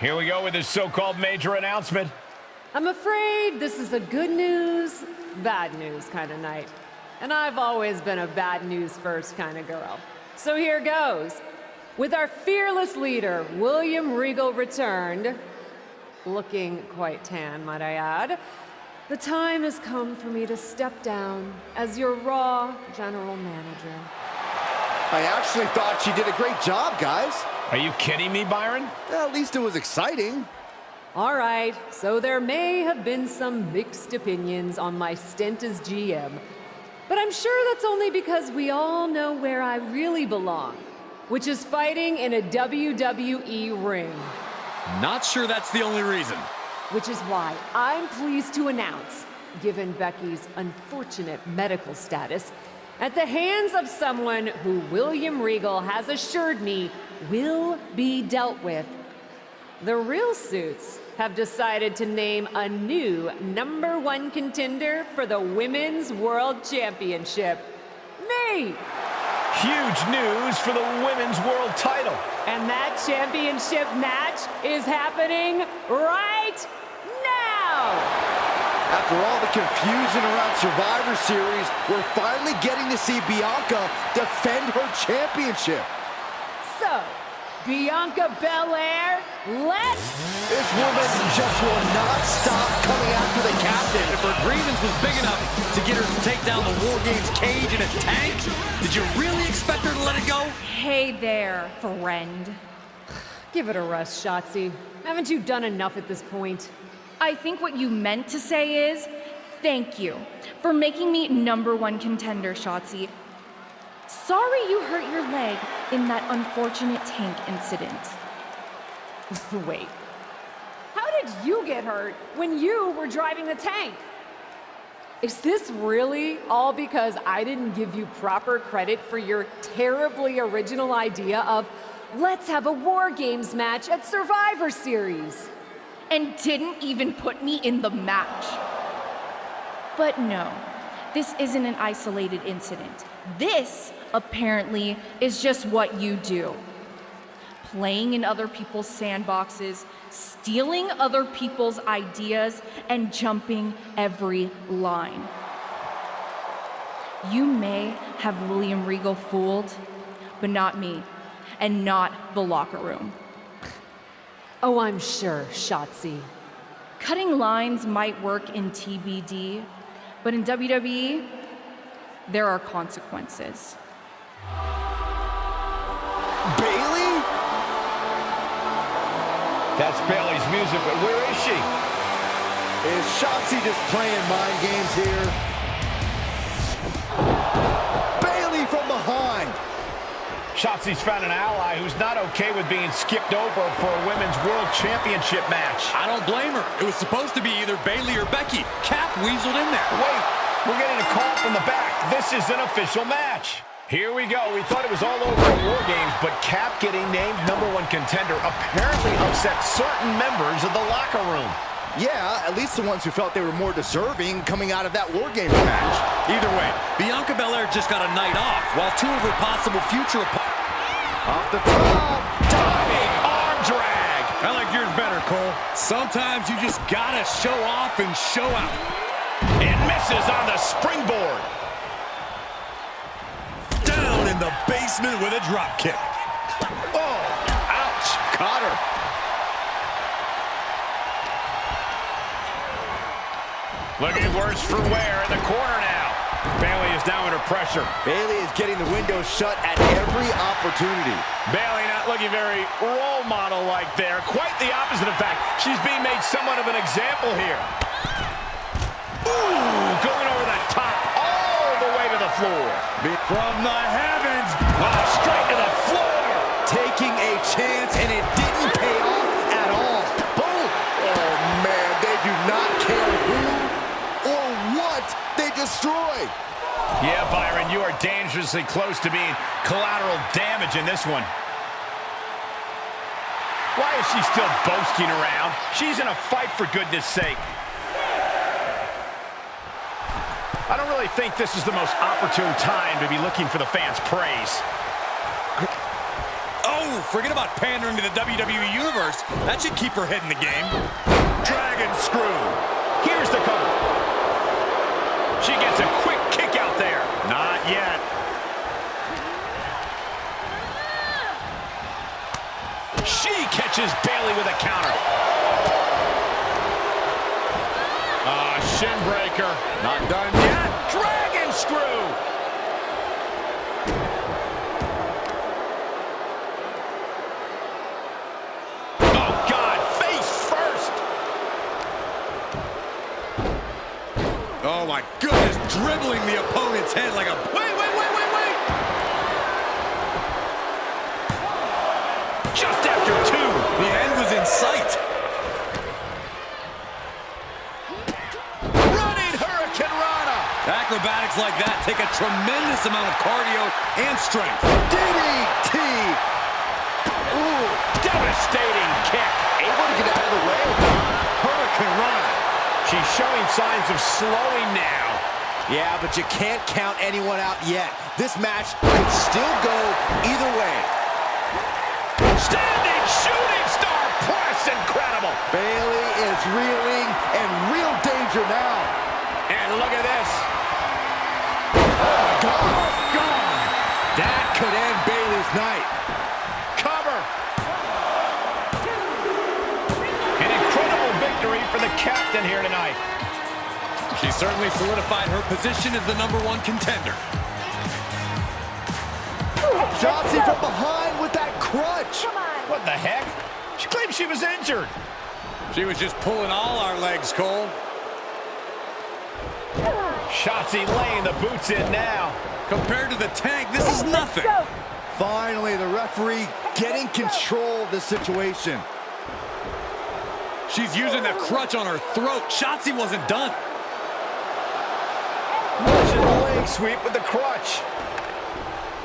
Here we go with this so-called major announcement. I'm afraid this is a good news, bad news kind of night. And I've always been a bad news first kind of girl. So here goes. With our fearless leader, William Regal, returned, looking quite tan, might I add, the time has come for me to step down as your Raw General Manager. I actually thought she did a great job, guys. Are you kidding me, Byron? Well, at least it was exciting. All right, so there may have been some mixed opinions on my stint as GM, but I'm sure that's only because we all know where I really belong, which is fighting in a WWE ring. Not sure that's the only reason. Which is why I'm pleased to announce, given Becky's unfortunate medical status, at the hands of someone who William Regal has assured me will be dealt with, the Real Suits have decided to name a new #1 contender for the Women's World Championship. Me! Huge news for the Women's World title. And that championship match is happening right now! After all the confusion around Survivor Series, we're finally getting to see Bianca defend her championship. So, Bianca Belair, let's... This woman just will not stop coming after the captain. If her grievance was big enough to get her to take down the War Games cage in a tank, did you really expect her to let it go? Hey there, friend. Give it a rest, Shotzi. Haven't you done enough at this point? I think what you meant to say is, thank you for making me #1 contender, Shotzi. Sorry you hurt your leg in that unfortunate tank incident. Wait. How did you get hurt when you were driving the tank? Is this really all because I didn't give you proper credit for your terribly original idea of, let's have a War Games match at Survivor Series? And didn't even put me in the match. But no, this isn't an isolated incident. This, apparently, is just what you do. Playing in other people's sandboxes, stealing other people's ideas, and jumping every line. You may have William Regal fooled, but not me, and not the locker room. Oh, I'm sure, Shotzi. Cutting lines might work in TBD, but in WWE, there are consequences. Bayley? That's Bayley's music, but where is she? Is Shotzi just playing mind games here? Bayley from behind. Shotzi's found an ally who's not okay with being skipped over for a Women's World Championship match. I don't blame her. It was supposed to be either Bayley or Becky. Cap weaseled in there. Wait, we're getting a call from the back. This is an official match. Here we go. We thought it was all over at War Games, but Cap getting named #1 contender apparently upset certain members of the locker room. Yeah, at least the ones who felt they were more deserving coming out of that War Games match. Either way, Bianca Belair just got a night off, while two of her possible future opponents... Off the top. Diving arm drag. I like yours better, Cole. Sometimes you just gotta show off and show out. And misses on the springboard. Down in the basement with a drop kick. Oh, ouch. Caught her. Looking worse for wear in the corner now. Bayley is now under pressure. Bayley is getting the window shut at every opportunity. Bayley not looking very role model-like there. Quite the opposite, in fact. She's being made somewhat of an example here. Ooh, going over the top, all the way to the floor. From the heavens. Wow, straight to the floor. Taking a chance, and it didn't pay off at all. Boom. Oh, man, they do not care who or what they destroy. Yeah, Byron, you are dangerously close to being collateral damage in this one. Why is she still boasting around? She's in a fight, for goodness sake. I don't really think this is the most opportune time to be looking for the fans' praise. Oh! forget about pandering to the WWE Universe. That should keep her head in the game. Dragon screw. Here's the cover. She gets a quick kick out there. Not yet. She catches Bayley with a counter. Shin breaker. Not done yet. Dragon screw. Oh, God. Face first. Oh, my goodness. Dribbling the opponent's head like a... Wait. Just after two. The end was in sight. Acrobatics like that take a tremendous amount of cardio and strength. DDT! Ooh, devastating kick. Able to get out of the way. Hurricane Rana. She's showing signs of slowing now. Yeah, but you can't count anyone out yet. This match could still go either way. Standing shooting star press. Incredible. Bayley is reeling in real danger now. And look at this. Gone. That could end Bayley's night. Cover. An incredible victory for the captain here tonight. She certainly solidified her position as the #1 contender. Shotzi from behind with that crutch. What the heck? She claimed she was injured. She was just pulling all our legs, Cole. Shotzi laying the boots in now. Compared to the Tank, this is nothing. Finally, the referee getting control of the situation. She's using the crutch on her throat. Shotzi wasn't done. Russian leg sweep with the crutch.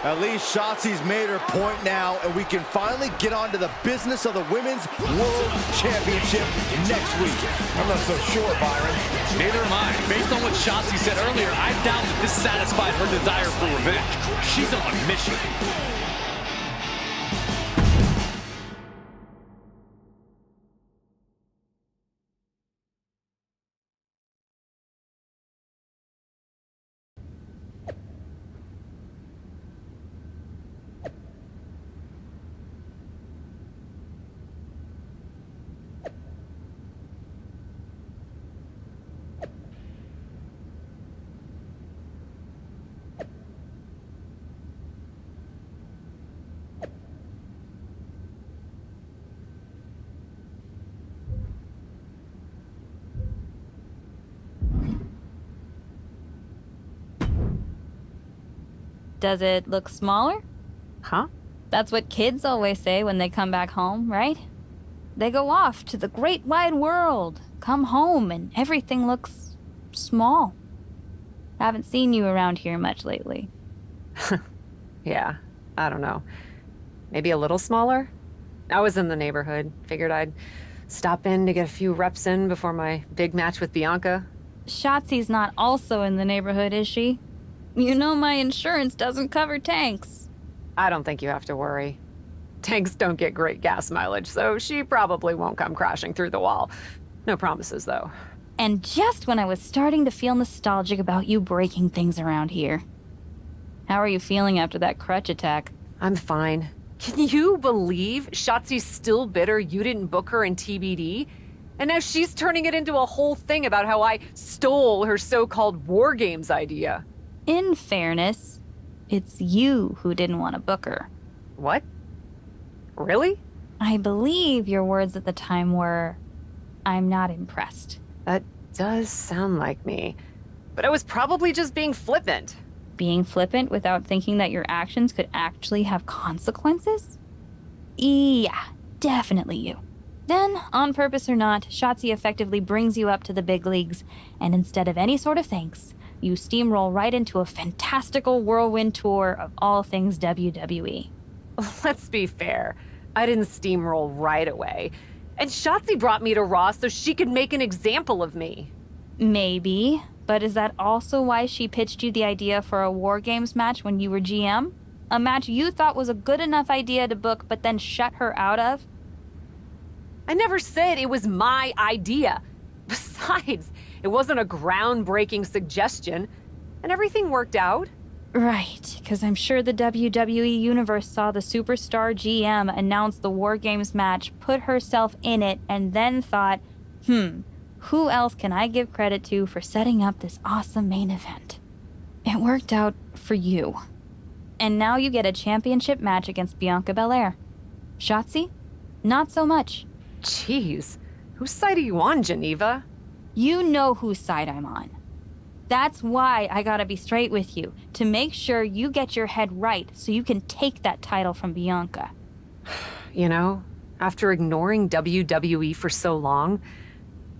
At least Shotzi's made her point now, and we can finally get on to the business of the Women's World Championship next week. I'm not so sure, Byron. Neither am I. Based on what Shotzi said earlier, I doubt that this satisfied her desire for revenge. She's on a mission. Does it look smaller? Huh? That's what kids always say when they come back home, right? They go off to the great wide world, come home, and everything looks small. Haven't seen you around here much lately. Yeah, I don't know. Maybe a little smaller? I was in the neighborhood. Figured I'd stop in to get a few reps in before my big match with Bianca. Shotzi's not also in the neighborhood, is she? You know my insurance doesn't cover tanks. I don't think you have to worry. Tanks don't get great gas mileage, so she probably won't come crashing through the wall. No promises, though. And just when I was starting to feel nostalgic about you breaking things around here. How are you feeling after that crutch attack? I'm fine. Can you believe Shotzi's still bitter you didn't book her in TBD? And now she's turning it into a whole thing about how I stole her so-called War Games idea. In fairness, it's you who didn't want to book her. What? Really? I believe your words at the time were, "I'm not impressed." That does sound like me. But I was probably just being flippant. Being flippant without thinking that your actions could actually have consequences? Yeah, definitely you. Then, on purpose or not, Shotzi effectively brings you up to the big leagues, and instead of any sort of thanks, you steamroll right into a fantastical whirlwind tour of all things WWE. Let's be fair. I didn't steamroll right away. And Shotzi brought me to Raw so she could make an example of me. Maybe, but is that also why she pitched you the idea for a War Games match when you were GM? A match you thought was a good enough idea to book, but then shut her out of? I never said it was my idea. Besides, it wasn't a groundbreaking suggestion, and everything worked out. Right, because I'm sure the WWE Universe saw the Superstar GM announce the War Games match, put herself in it, and then thought, who else can I give credit to for setting up this awesome main event? It worked out for you. And now you get a championship match against Bianca Belair. Shotzi? Not so much. Jeez, whose side are you on, Geneva? You know whose side I'm on. That's why I gotta be straight with you, to make sure you get your head right so you can take that title from Bianca. You know, after ignoring WWE for so long,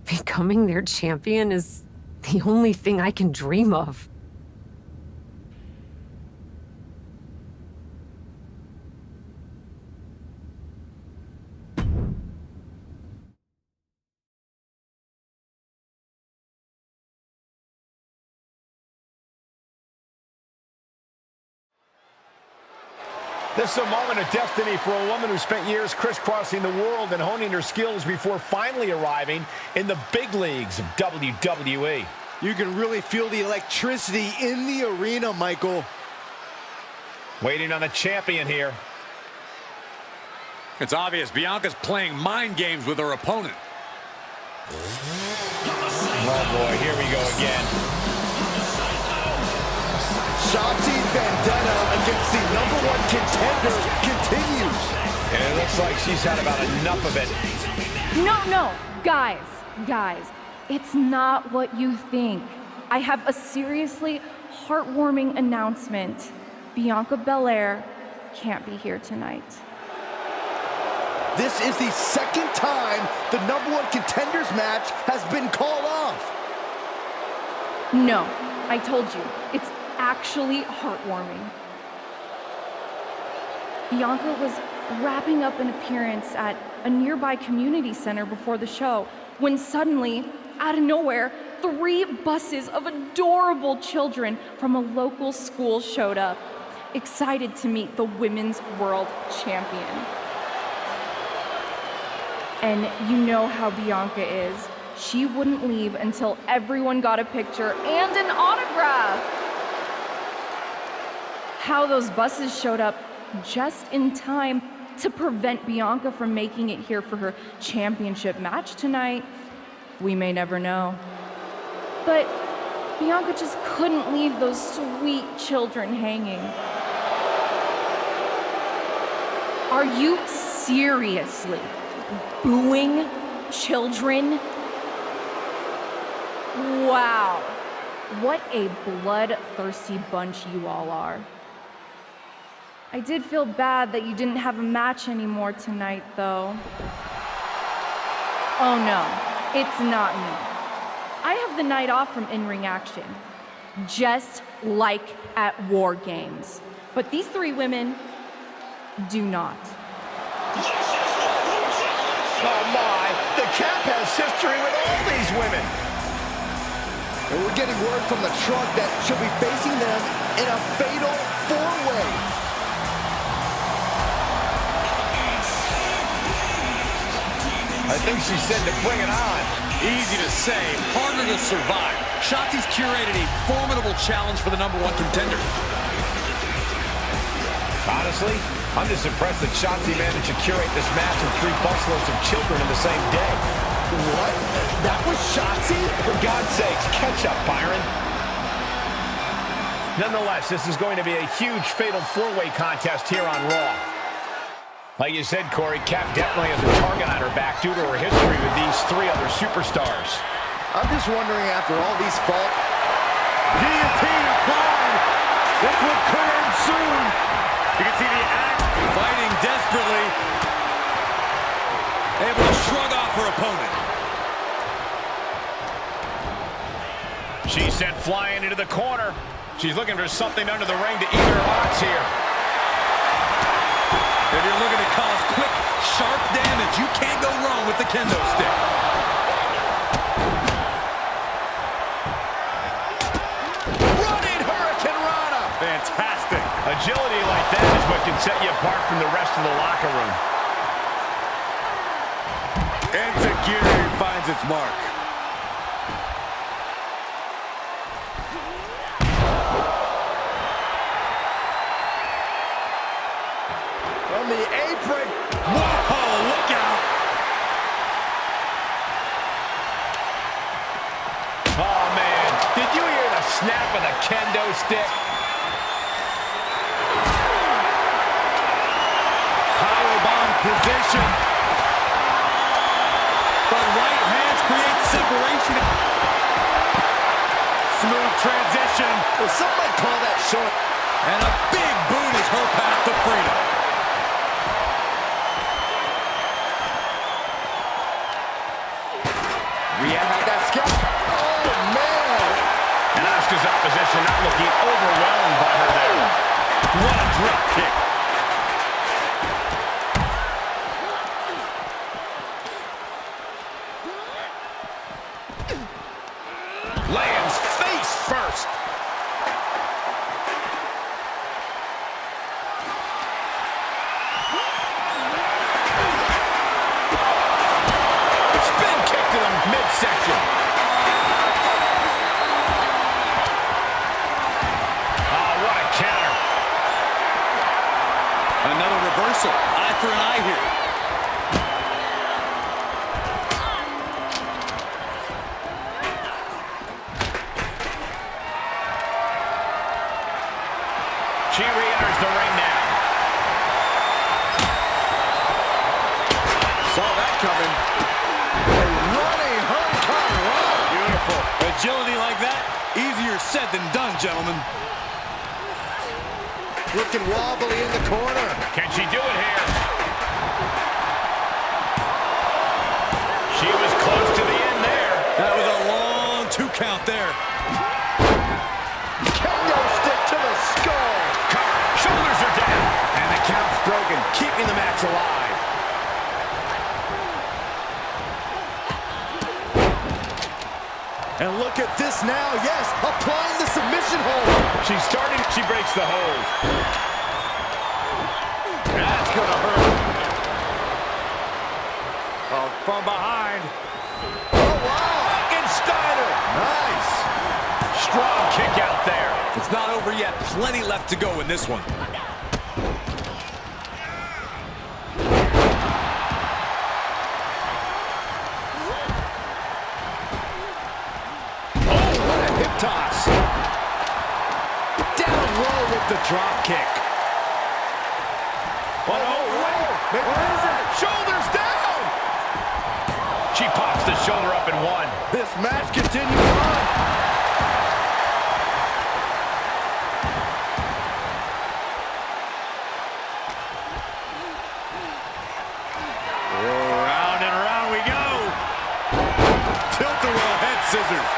becoming their champion is the only thing I can dream of. This is a moment of destiny for a woman who spent years crisscrossing the world and honing her skills before finally arriving in the big leagues of WWE. You can really feel the electricity in the arena, Michael. Waiting on the champion here. It's obvious Bianca's playing mind games with her opponent. Oh boy, here we go again. Shotzi's vendetta against the #1 contender continues. And it looks like she's had about enough of it. No, guys, it's not what you think. I have a seriously heartwarming announcement. Bianca Belair can't be here tonight. This is the second time the #1 contenders match has been called off. No, I told you, it's actually heartwarming. Bianca was wrapping up an appearance at a nearby community center before the show when suddenly, out of nowhere, 3 buses of adorable children from a local school showed up, excited to meet the Women's World Champion. And you know how Bianca is. She wouldn't leave until everyone got a picture and an autograph. How those buses showed up just in time to prevent Bianca from making it here for her championship match tonight, we may never know. But Bianca just couldn't leave those sweet children hanging. Are you seriously booing children? Wow, what a bloodthirsty bunch you all are. I did feel bad that you didn't have a match anymore tonight, though. Oh no, it's not me. I have the night off from in-ring action, just like at War Games. But these 3 women do not. Oh my, the Cap has history with all these women. And we're getting word from the truck that she'll be facing them in a fatal 4-way. I think she said to bring it on. Easy to say, harder to survive. Shotzi's curated a formidable challenge for the #1 contender. Honestly, I'm just impressed that Shotzi managed to curate this match with 3 busloads of children in the same day. What? That was Shotzi? For God's sakes, catch up, Byron. Nonetheless, this is going to be a huge fatal 4-way contest here on Raw. Like you said, Corey, Cap definitely has a target on her back due to her history with these 3 other superstars. I'm just wondering, after all these faults, guillotine applied. That's what could end soon. You can see the act fighting desperately, able to shrug off her opponent. She's sent flying into the corner. She's looking for something under the ring to even her odds here. If you're looking to cause quick, sharp damage, you can't go wrong with the kendo stick. Running Hurricane Rana. Fantastic. Agility like that is what can set you apart from the rest of the locker room. Insecurity finds its mark. From the apron. Whoa, look out. Oh, man. Did you hear the snap of the kendo stick? Powerbomb position. The right hands create separation. Smooth transition. Well, some might call that short. And a big boot is her path to freedom. Rhea had that skip. Oh, man. And Asuka's opposition not looking overwhelmed by her there. What a drop kick. Lands face first. Spin kick to the midsection. Oh, what a counter. Another reversal. Eye for an eye here. She re-enters the ring now. Saw that coming. A running hurricane run. Beautiful. Agility like that, easier said than done, gentlemen. Looking wobbly in the corner. Can she do it here? She was close to the end there. That was a long 2 count there. Kendo stick to the skull. Cover. Shoulders are down. And the count's broken, keeping the match alive. And look at this now, yes, applying the submission hold. She's starting. She breaks the hold. That's gonna hurt. Oh, from behind. Oh, wow. Frankensteiner. Nice. Strong kick out there. It's not over yet. Plenty left to go in this one. Oh, what a hip toss. Down low with the drop kick. What is it? Shoulders down. She pops the shoulder up and one. This match continues on. Round and round we go. Tilt-a-whirl head scissors.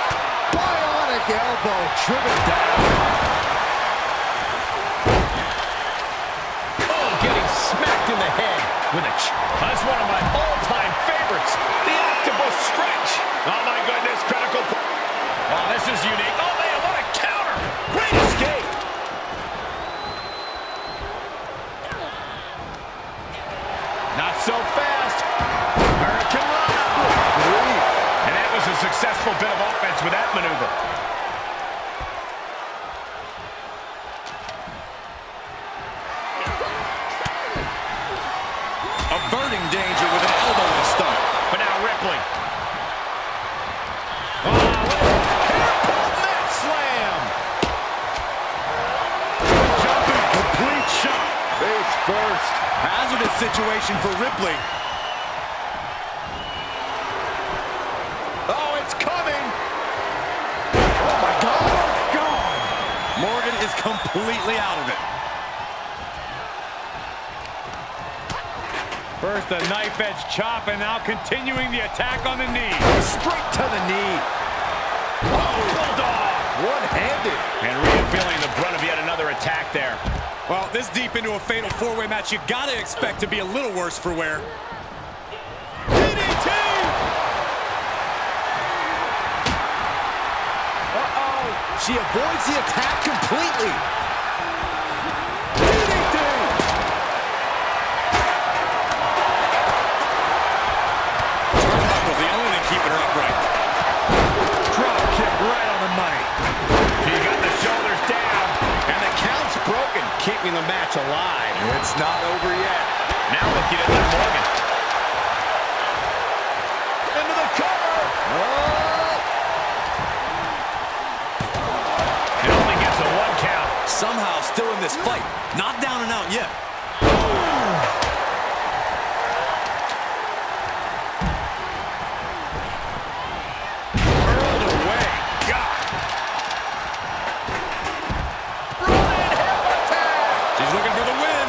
Bionic elbow driven down. Oh, getting smacked in the head with a That's one of my all-time favorites. The octopus stretch. Oh, my goodness. Critical. Oh, this is unique. Oh, man, what a counter. Great escape. Not so fast. Hurricane Rana. And that was a successful bit of offense with that maneuver. Averting danger with an elbow in the stomach. But now Ripley. Hairpin mat slam. Jumping complete shot. Face first. Hazardous situation for Ripley. Oh, it's coming. Oh, my God. God. Morgan is completely out of it. First a knife-edge chop, and now continuing the attack on the knee. Straight to the knee. Oh, bulldog. One-handed. And Rhea feeling the brunt of yet another attack there. Well, this deep into a fatal four-way match, you gotta expect to be a little worse for wear. DDT! Uh-oh. She avoids the attack completely. DDT! alive. It's not over yet. Now looking at Liv Morgan. Into the cover. It only gets a 1 count. Somehow still in this fight. Not down and out yet. Hurled away. God. Running hip attack. She's looking for the win.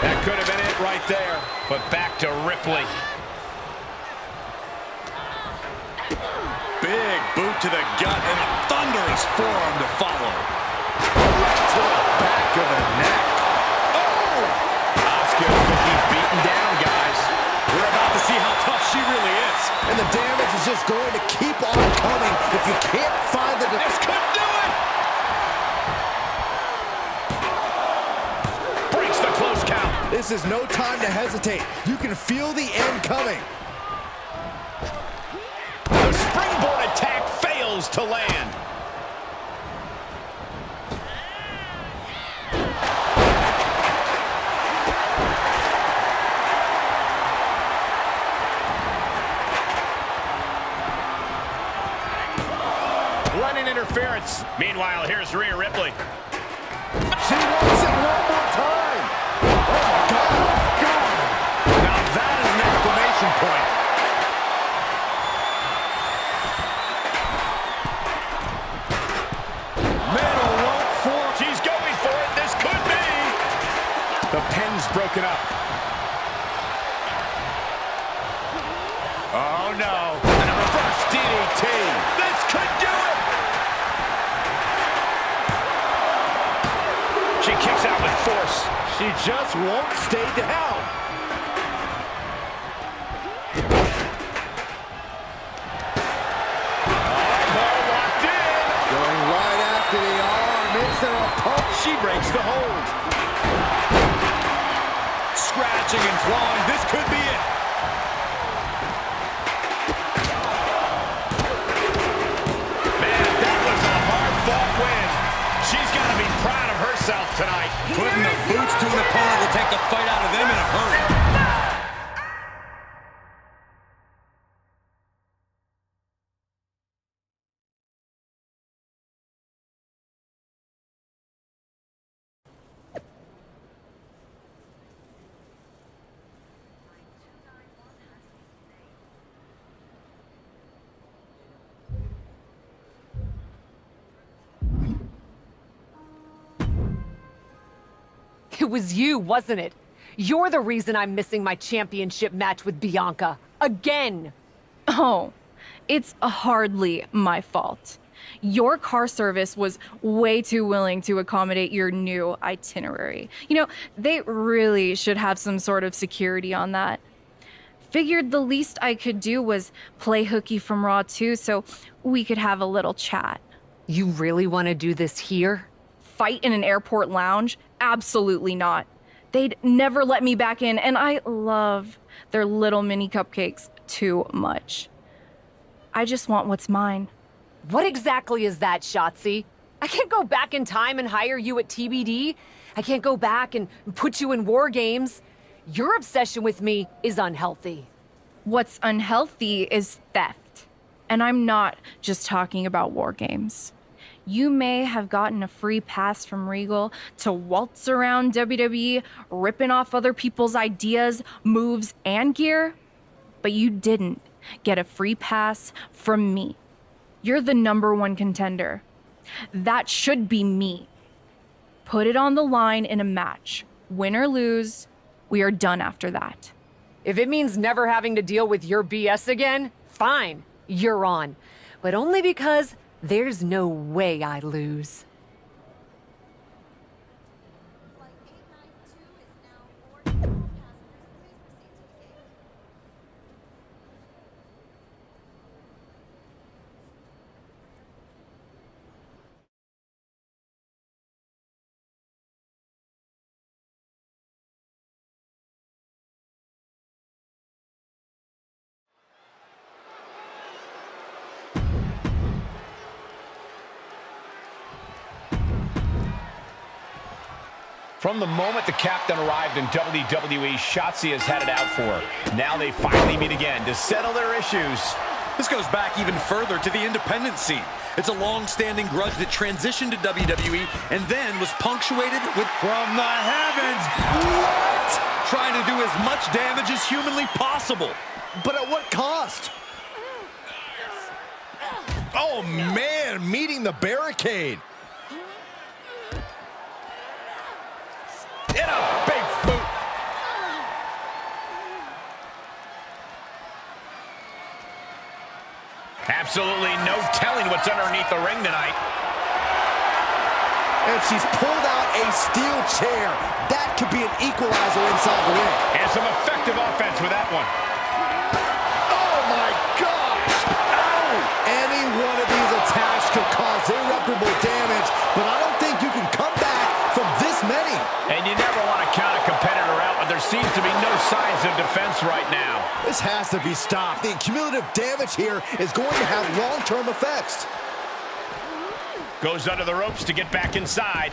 That could have been it right there. But back to Ripley. Big boot to the gut and a thunderous forearm to follow. Right to the back of the neck. Oh! Asuka's looking beaten down, guys. We're about to see how tough she really is. And the damage is just going to keep on coming if you can't find the... This could do it! Breaks the close count. This is no time to hesitate. You can feel the end coming. The springboard attack fails to land. Running interference. Meanwhile, here's Rhea Ripley. She wants it one more time. Oh, God. Now that is an exclamation point. Middle rope for. She's going for it. This could be. The pin's broken up. Oh, no. And a reverse DDT. This could do it. She kicks out with force. She just won't stay down. Ball locked in. Going right after the arm. Is there a pump? She breaks the hold. Scratching and clawing. This could be it. Man, that was a hard-fought win. She's got to be proud of herself tonight. Putting the boots to an opponent will take the fight out of them in a hurry. It was you, wasn't it? You're the reason I'm missing my championship match with Bianca. Again! Oh, it's hardly my fault. Your car service was way too willing to accommodate your new itinerary. You know, they really should have some sort of security on that. Figured the least I could do was play hooky from Raw 2 so we could have a little chat. You really want to do this here? Fight in an airport lounge? Absolutely not. They'd never let me back in, and I love their little mini cupcakes too much. I just want what's mine. What exactly is that, Shotzi? I can't go back in time and hire you at TBD. I can't go back and put you in War Games. Your obsession with me is unhealthy. What's unhealthy is theft. And I'm not just talking about War Games. You may have gotten a free pass from Regal to waltz around WWE, ripping off other people's ideas, moves, and gear, but you didn't get a free pass from me. You're the #1 contender. That should be me. Put it on the line in a match. Win or lose, we are done after that. If it means never having to deal with your BS again, fine, you're on. But only because there's no way I lose. From the moment the captain arrived in WWE, Shotzi has had it out for her. Now they finally meet again to settle their issues. This goes back even further to the independent scene. It's a long-standing grudge that transitioned to WWE and then was punctuated with From the heavens. what? Trying to do as much damage as humanly possible. But at what cost? Oh, man, meeting the barricade. In a big boot. Absolutely no telling what's underneath the ring tonight. And she's pulled out a steel chair. That could be an equalizer inside the ring. And some effective offense with that one. Oh, my gosh. Ow. Any one of these attacks could cause irreparable damage, but I don't think you can come back from this many. And you never want to count a competitor out, but there seems to be no signs of defense right now. This has to be stopped. The cumulative damage here is going to have long-term effects. Goes under the ropes to get back inside.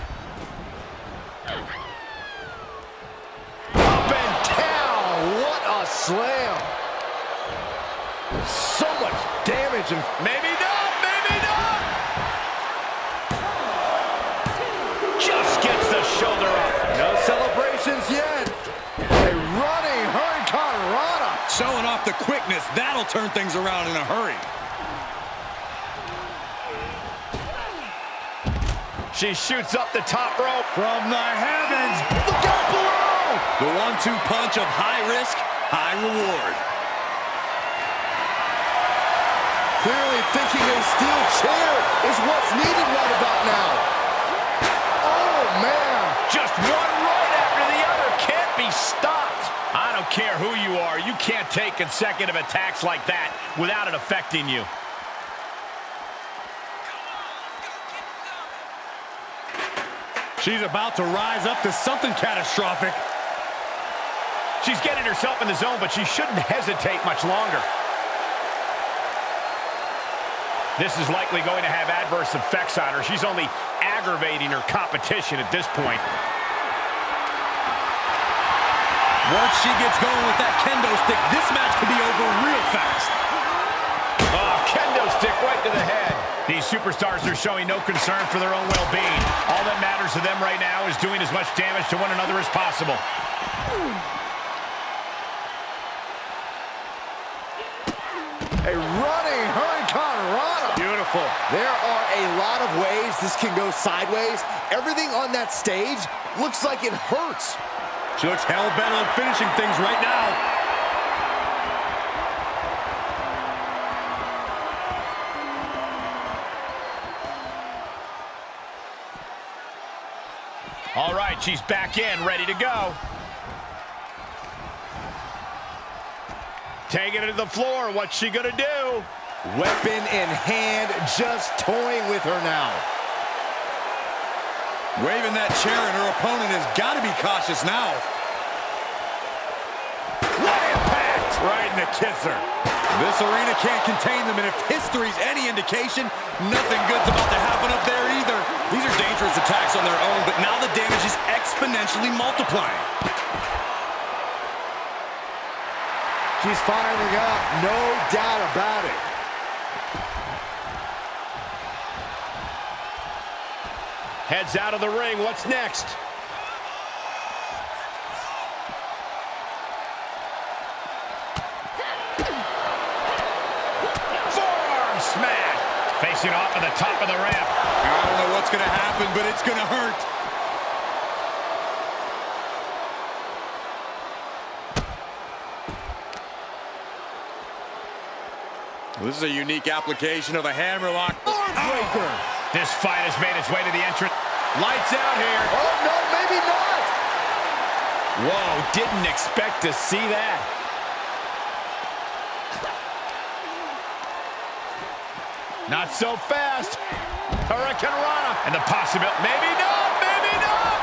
Up and down. What a slam. So much damage. And Maybe not, maybe not. Just gets the shoulder up. no celebrations yet. A running Hurricane Rana. Showing off the quickness, that'll turn things around in a hurry. She shoots up the top rope. From the heavens. Look out below. The 1-2 punch of high risk, high reward. Clearly thinking a steel chair is what's needed right about now. Oh, man. Just one right after the other. Can't be stopped. I don't care who you are. You can't take consecutive attacks like that without it affecting you. She's about to rise up to something catastrophic. She's getting herself in the zone, but she shouldn't hesitate much longer. This is likely going to have adverse effects on her. She's only aggravating her competition at this point. Once she gets going with that kendo stick, this match could be over real fast. Oh, kendo stick right to the head. These superstars are showing no concern for their own well-being. All that matters to them right now is doing as much damage to one another as possible. A running Hurricane Rana. Beautiful. There are a lot of ways this can go sideways. Everything on that stage looks like it hurts. She looks hell-bent on finishing things right now. All right, she's back in, ready to go. Taking it to the floor. What's she gonna do? Weapon in hand, just toying with her now. Waving that chair, and her opponent has got to be cautious now. What impact! Right in the kisser. This arena can't contain them, and if history's any indication, nothing good's about to happen up there either. These are dangerous attacks on their own, but now the damage is exponentially multiplying. She's firing up, no doubt about it. Heads out of the ring. What's next? Forearm smash. Facing off at the top of the ramp. I don't know what's going to happen, but it's going to hurt. Well, this is a unique application of a hammerlock. Armbreaker. This fight has made its way to the entrance. Lights out here. Oh, no, maybe not. Whoa, didn't expect to see that. Not so fast. Hurricane Rana. And the possibility. Maybe not, maybe not.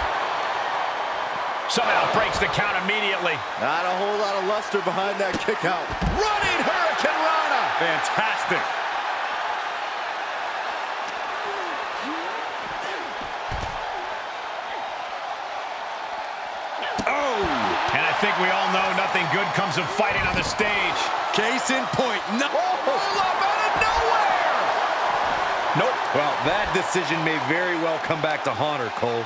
Somehow breaks the count immediately. Not a whole lot of luster behind that kick out. Running Hurricane Rana. Fantastic. think we all know nothing good comes of fighting on the stage. Case in point. No. Roll up out of nowhere! Nope. Well, that decision may very well come back to haunt her, Cole.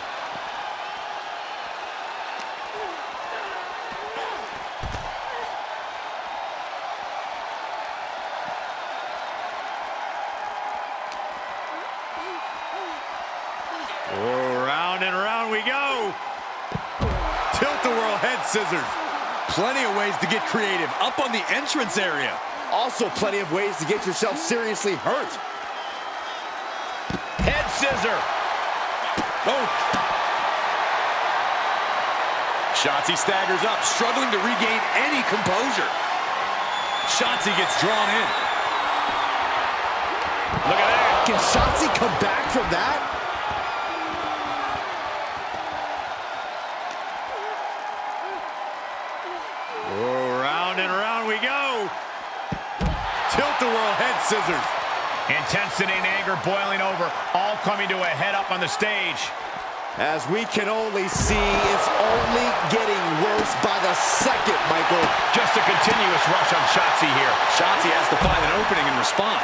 Oh, round and round we go. Tilt-a-whirl head scissors. Plenty of ways to get creative. Up on the entrance area. Also plenty of ways to get yourself seriously hurt. Head scissor. Oh. Shotzi staggers up, struggling to regain any composure. Shotzi gets drawn in. Look at that. Can Shotzi come back from that? Oh, round and round we go. Tilt-a-whirl head scissors. Intensity and anger boiling over, all coming to a head up on the stage. As we can only see, it's only getting worse by the second, Michael. Just a continuous rush on Shotzi here. Shotzi has to find an opening and respond.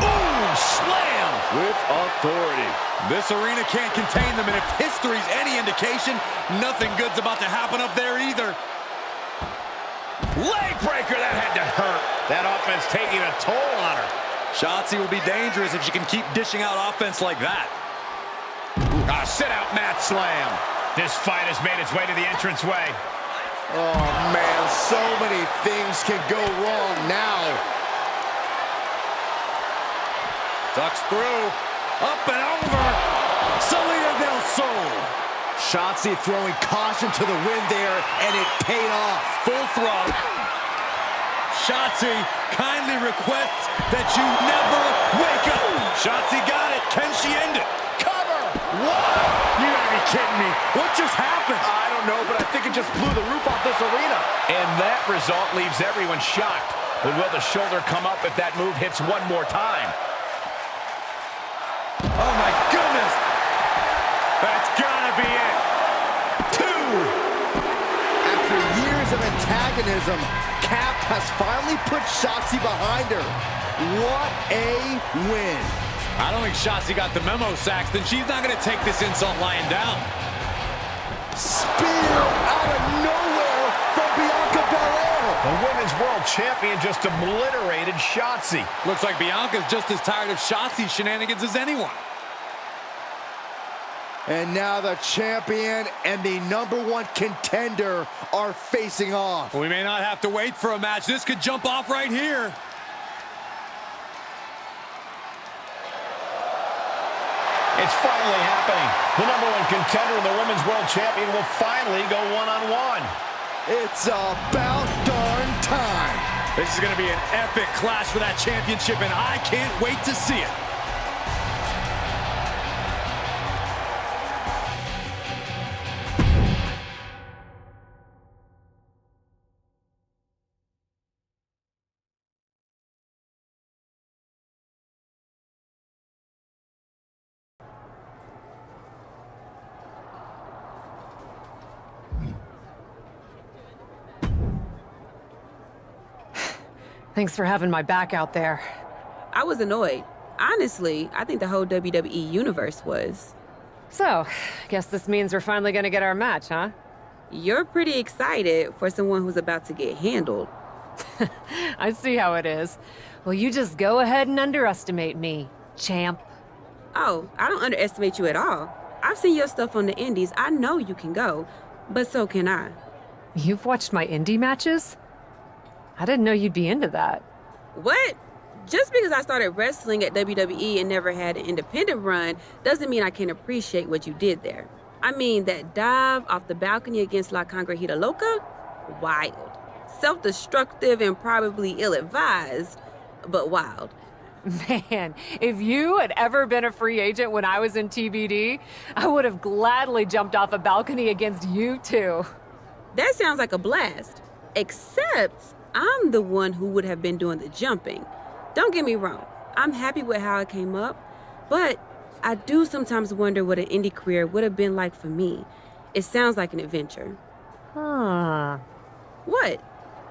Ooh, slam! With authority. This arena can't contain them, and if history's any indication, nothing good's about to happen up there either. Leg breaker, that had to hurt. That offense taking a toll on her. Shotzi will be dangerous if she can keep dishing out offense like that. A sit-out mat slam. This fight has made its way to the entranceway. Oh, man, so many things can go wrong now. Ducks through. Up and over. Salida del Sol. Shotzi throwing caution to the wind there, and it paid off. Full throttle. Shotzi kindly requests that you never wake up. Shotzi got it. Can she end it? Cover! What? You gotta be kidding me. What just happened? I don't know, but I think it just blew the roof off this arena. And that result leaves everyone shocked. But will the shoulder come up if that move hits one more time? Oh, my goodness. That's gotta be it. After years of antagonism, Cap has finally put Shotzi behind her. What a win. I don't think Shotzi got the memo, Saxton. She's not going to take this insult lying down. Spear out of nowhere from Bianca Belair. The Women's World Champion just obliterated Shotzi. Looks like Bianca's just as tired of Shotzi's shenanigans as anyone. And now the champion and the #1 contender are facing off. We may not have to wait for a match. This could jump off right here. It's finally happening. The #1 contender and the Women's World Champion will finally go one-on-one. It's about darn time. This is going to be an epic clash for that championship, and I can't wait to see it. Thanks for having my back out there. I was annoyed. Honestly, I think the whole WWE universe was. So, guess this means we're finally gonna get our match, huh? You're pretty excited for someone who's about to get handled. I see how it is. Well, you just go ahead and underestimate me, champ. Oh, I don't underestimate you at all. I've seen your stuff on the indies. I know you can go, but so can I. You've watched my indie matches? I didn't know you'd be into that. What? Just because I started wrestling at WWE and never had an independent run doesn't mean I can't appreciate what you did there. I mean, that dive off the balcony against La Congrejita Loca? Wild. Self-destructive and probably ill-advised, but wild. Man, if you had ever been a free agent when I was in TBD, I would have gladly jumped off a balcony against you too. That sounds like a blast. Except I'm the one who would have been doing the jumping. Don't get me wrong, I'm happy with how it came up, but I do sometimes wonder what an indie career would have been like for me. It sounds like an adventure. Huh. What?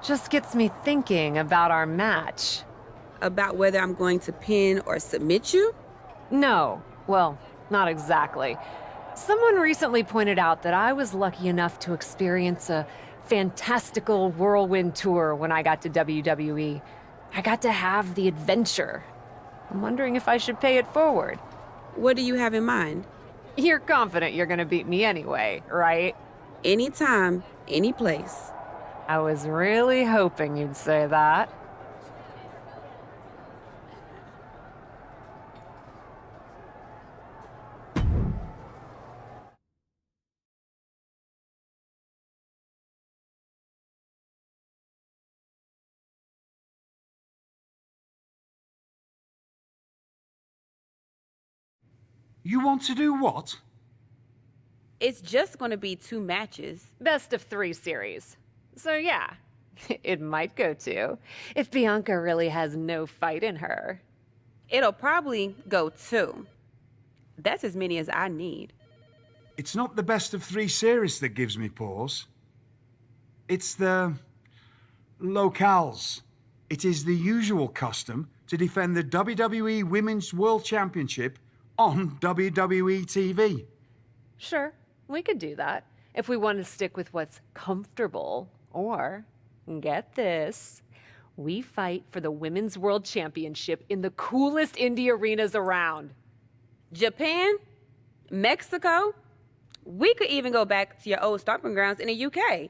Just gets me thinking about our match. About whether I'm going to pin or submit you? No, well, not exactly. Someone recently pointed out that I was lucky enough to experience a fantastical whirlwind tour when I got to WWE. I got to have the adventure. I'm wondering if I should pay it forward. What do you have in mind? You're confident you're gonna beat me anyway, right? Anytime, any place. I was really hoping you'd say that. You want to do what? It's just going to be 2 matches. Best of 3 series. So yeah, it might go 2, if Bianca really has no fight in her. It'll probably go 2. That's as many as I need. It's not the best of 3 series that gives me pause. It's the locales. It is the usual custom to defend the WWE Women's World Championship on WWE TV. Sure, we could do that if we want to stick with what's comfortable. Or, get this, we fight for the Women's World Championship in the coolest indie arenas around. Japan? Mexico? We could even go back to your old stomping grounds in the UK.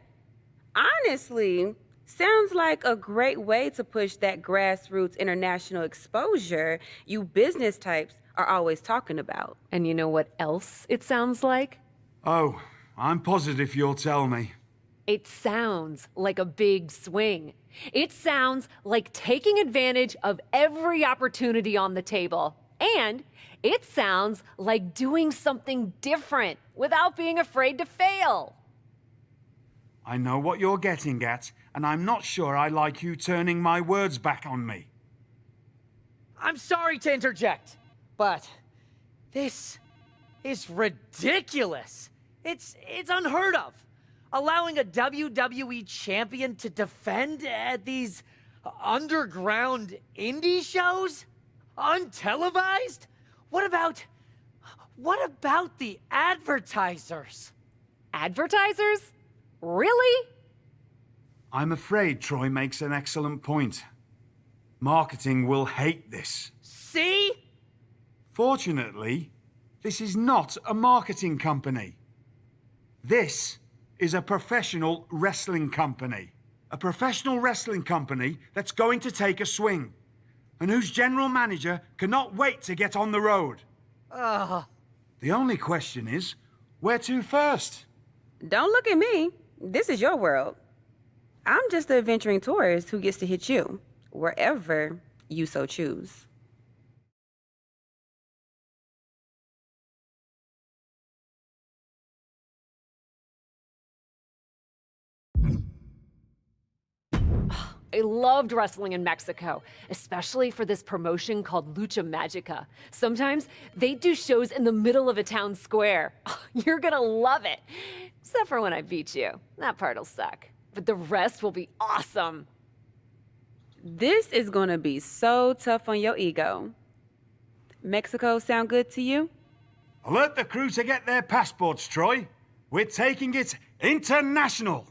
Honestly, sounds like a great way to push that grassroots international exposure you business types are always talking about. And you know what else it sounds like? Oh, I'm positive you'll tell me. It sounds like a big swing. It sounds like taking advantage of every opportunity on the table. And it sounds like doing something different without being afraid to fail. I know what you're getting at, and I'm not sure I like you turning my words back on me. I'm sorry to interject, but this is ridiculous. It's unheard of. Allowing a WWE champion to defend at these underground indie shows? Untelevised? What about the advertisers? Advertisers? Really? I'm afraid Troy makes an excellent point. Marketing will hate this. See? Fortunately, this is not a marketing company. This is a professional wrestling company. A professional wrestling company that's going to take a swing, and whose general manager cannot wait to get on the road. The only question is, where to first? Don't look at me. This is your world. I'm just the adventuring tourist who gets to hit you, wherever you so choose. I loved wrestling in Mexico, especially for this promotion called Lucha Magica. Sometimes they do shows in the middle of a town square. You're gonna love it. Except for when I beat you. That part'll suck. But the rest will be awesome. This is gonna be so tough on your ego. Mexico sound good to you? Alert the crew to get their passports, Troy. We're taking it international.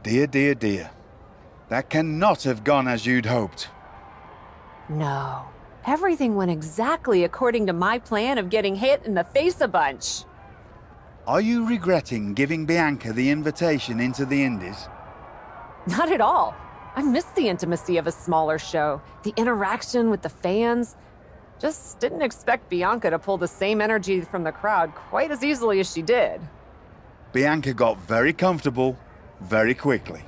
Dear, dear, dear. That cannot have gone as you'd hoped. No. Everything went exactly according to my plan of getting hit in the face a bunch. Are you regretting giving Bianca the invitation into the Indies? Not at all. I miss the intimacy of a smaller show, the interaction with the fans. Just didn't expect Bianca to pull the same energy from the crowd quite as easily as she did. Bianca got very comfortable very quickly.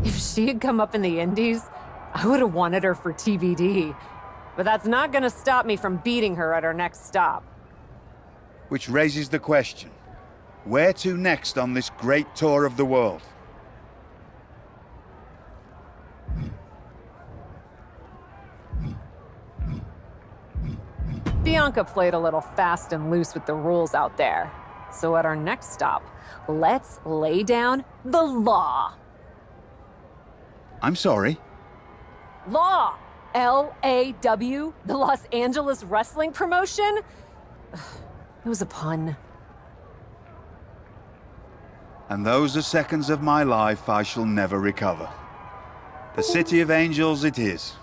If she had come up in the Indies, I would have wanted her for TBD. But that's not gonna stop me from beating her at our next stop. Which raises the question, where to next on this great tour of the world? Bianca played a little fast and loose with the rules out there. So at our next stop, let's lay down the law. I'm sorry? Law! LAW, the Los Angeles Wrestling Promotion? It was a pun. And those are seconds of my life I shall never recover. The City of Angels it is.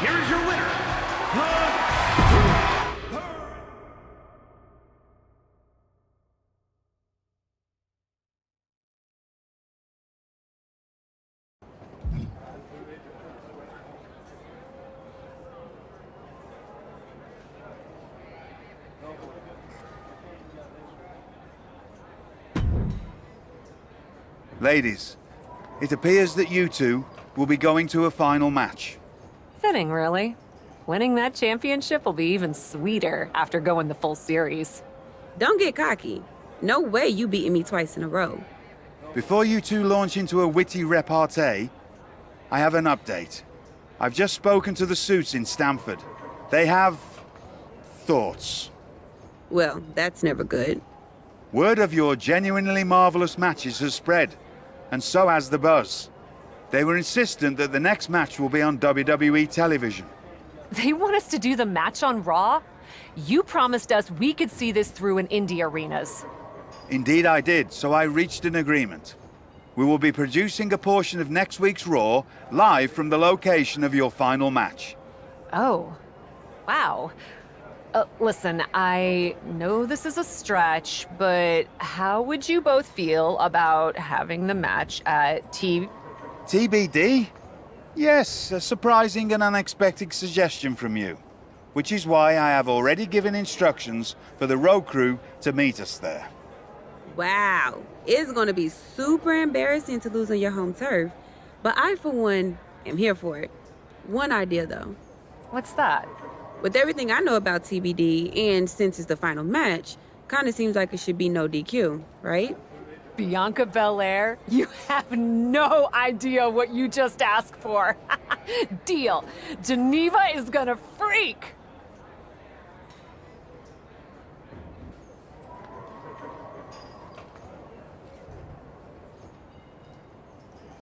Here is your winner, Ladies, it appears that you two will be going to a final match. Fitting, really. Winning that championship will be even sweeter after going the full series. Don't get cocky. No way you beating me twice in a row. Before you two launch into a witty repartee, I have an update. I've just spoken to the suits in Stamford. They have thoughts. Well, that's never good. Word of your genuinely marvelous matches has spread, and so has the buzz. They were insistent that the next match will be on WWE television. They want us to do the match on Raw? You promised us we could see this through in indie arenas. Indeed I did, so I reached an agreement. We will be producing a portion of next week's Raw live from the location of your final match. Oh, wow. Listen, I know this is a stretch, but how would you both feel about having the match at TBD? Yes, a surprising and unexpected suggestion from you. Which is why I have already given instructions for the road crew to meet us there. Wow. It's going to be super embarrassing to lose on your home turf. But I, for one, am here for it. One idea, though. What's that? With everything I know about TBD, and since it's the final match, kind of seems like it should be no DQ, right? Bianca Belair? You have no idea what you just asked for. Deal. Geneva is gonna freak.